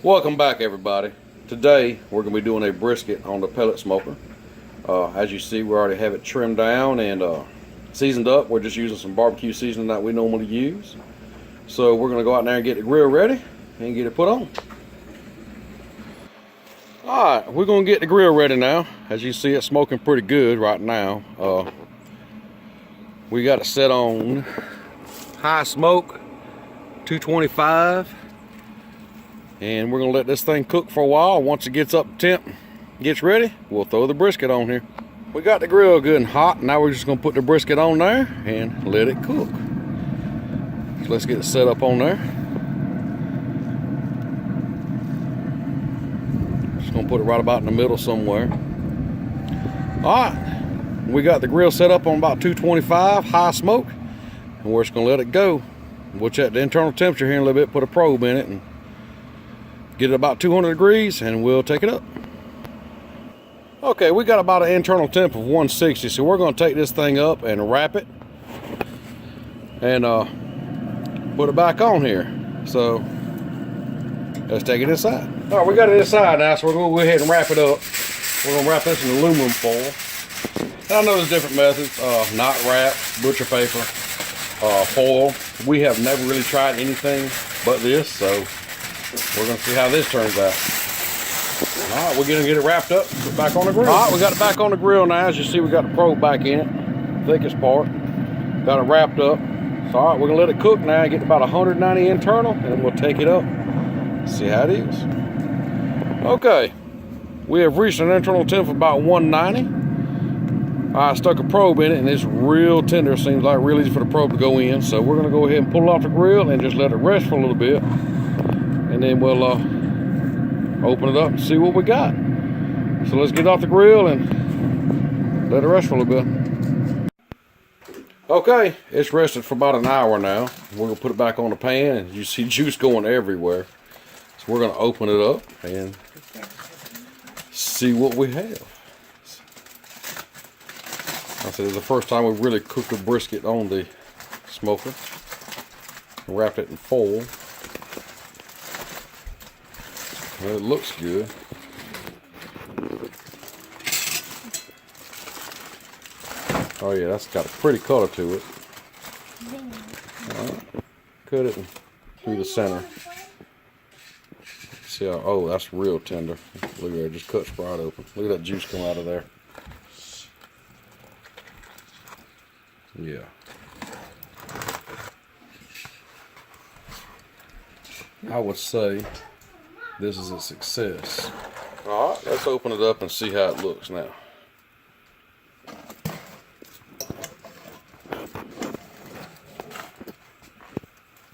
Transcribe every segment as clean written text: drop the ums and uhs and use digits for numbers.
Welcome back, everybody. Today we're going to be doing a brisket on the pellet smoker. As you see, we already have it trimmed down and seasoned up. We're just using some barbecue seasoning that we normally use. So we're going to go out there and get the grill ready and get it put on. Alright, we're going to get the grill ready now. As you see, it's smoking pretty good right now. We got it set on high smoke, 225. And we're going to let this thing cook for a while. Once it gets up to temp, gets ready, we'll throw the brisket on here. We got the grill good and hot. Now we're just going to put the brisket on there and let it cook. So let's get it set up on there. Just going to put it right about in the middle somewhere. Alright, we got the grill set up on about 225, high smoke. And we're just going to let it go. We'll check the internal temperature here in a little bit, put a probe in it, and get it about 200 degrees, and we'll take it up. Okay, we got about an internal temp of 160, so we're going to take this thing up and wrap it and put it back on here. So let's take it inside. All right, we got it inside now, so we're going to go ahead and wrap it up. We're going to wrap this in aluminum foil. And I know there's different methods, knot wrap, butcher paper, foil. We have never really tried anything but this, so we're going to see how this turns out. Alright, we're going to get it wrapped up, put it back on the grill. Alright, we got it back on the grill now. As you see, we got the probe back in it, thickest part. Got it wrapped up. So, alright, we're going to let it cook now, get about 190 internal, and then we'll take it up, see how it is. Okay, we have reached an internal temp of about 190. I stuck a probe in it, and it's real tender. Seems like real easy for the probe to go in. So we're going to go ahead and pull it off the grill and just let it rest for a little bit. And then we'll open it up and see what we got. So let's get off the grill and let it rest for a little bit. Okay, it's rested for about an hour now. We're going to put it back on the pan, and you see juice going everywhere. So we're going to open it up and see what we have. I said it's the first time we've really cooked a brisket on the smoker. Wrapped it in foil. Well, it looks good. Oh yeah, that's got a pretty color to it. Cut it through the center. See how, oh, that's real tender. Look at it, just cuts right open. Look at that juice come out of there. Yeah. I would say this is a success. Alright, let's open it up and see how it looks now.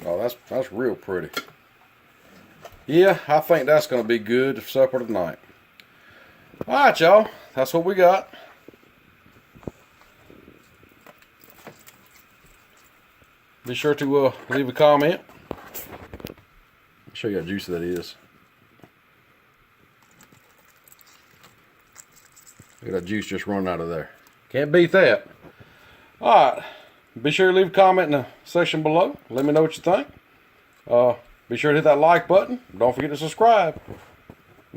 Oh, that's real pretty. Yeah, I think that's going to be good for supper tonight. Alright, y'all, that's what we got. Be sure to leave a comment. Show you how juicy that is. Look at that juice just running out of there. Can't beat that. Alright. Be sure to leave a comment in the section below. Let me know what you think. Be sure to hit that like button. Don't forget to subscribe.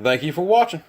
Thank you for watching.